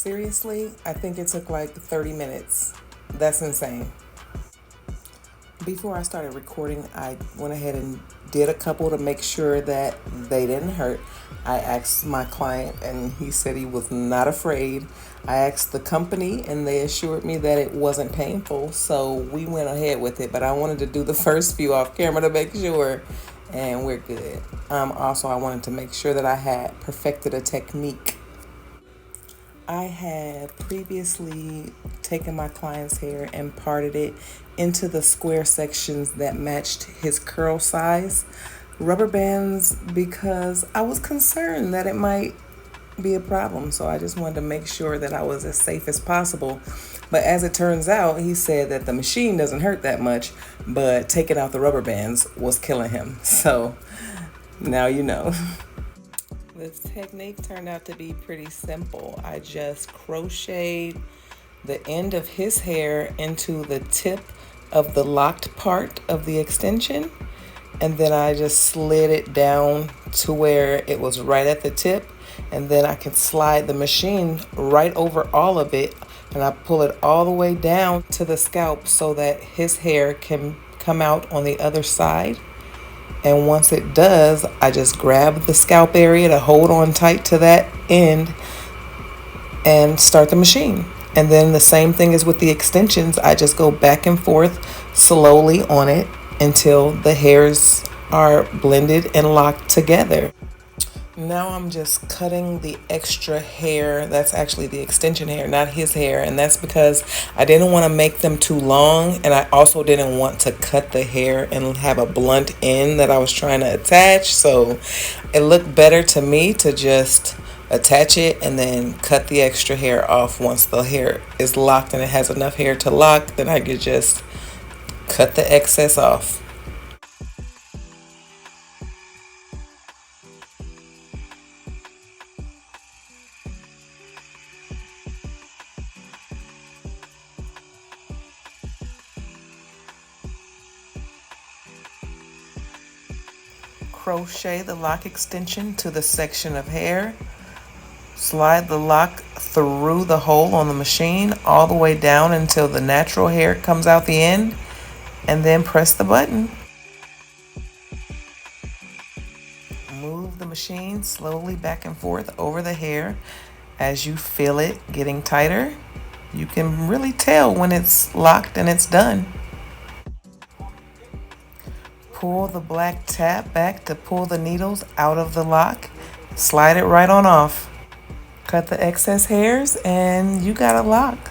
Seriously, I think it took like 30 minutes. That's insane. Before I started recording, I went ahead and did a couple to make sure that they didn't hurt. I asked my client, and he said he was not afraid. I asked the company, and they assured me that it wasn't painful. So we went ahead with it, but I wanted to do the first few off camera to make sure, and we're good. Also, I wanted to make sure that I had perfected a technique. I had previously taken my client's hair and parted it into the square sections that matched his curl size rubber bands because I was concerned that it might be a problem. So I just wanted to make sure that I was as safe as possible. But as it turns out, he said that the machine doesn't hurt that much, but taking out the rubber bands was killing him. So now you know. This technique turned out to be pretty simple. I just crocheted the end of his hair into the tip of the locked part of the extension, and then I just slid it down to where it was right at the tip, and then I can slide the machine right over all of it, and I pull it all the way down to the scalp so that his hair can come out on the other side. And once it does, I just grab the scalp area to hold on tight to that end and start the machine. And then the same thing is with the extensions. I just go back and forth slowly on it until the hairs are blended and locked together. Now I'm just cutting the extra hair. That's actually the extension hair, not his hair. And that's because I didn't want to make them too long. And I also didn't want to cut the hair and have a blunt end that I was trying to attach. So it looked better to me to just attach it and then cut the extra hair off. Once the hair is locked and it has enough hair to lock, then I could just cut the excess off. Crochet the lock extension to the section of hair. Slide the lock through the hole on the machine all the way down until the natural hair comes out the end, and then press the button. Move the machine slowly back and forth over the hair as you feel it getting tighter. You can really tell when it's locked and it's done. Pull the black tab back to pull the needles out of the lock. Slide it right on off. Cut the excess hairs and you got a lock.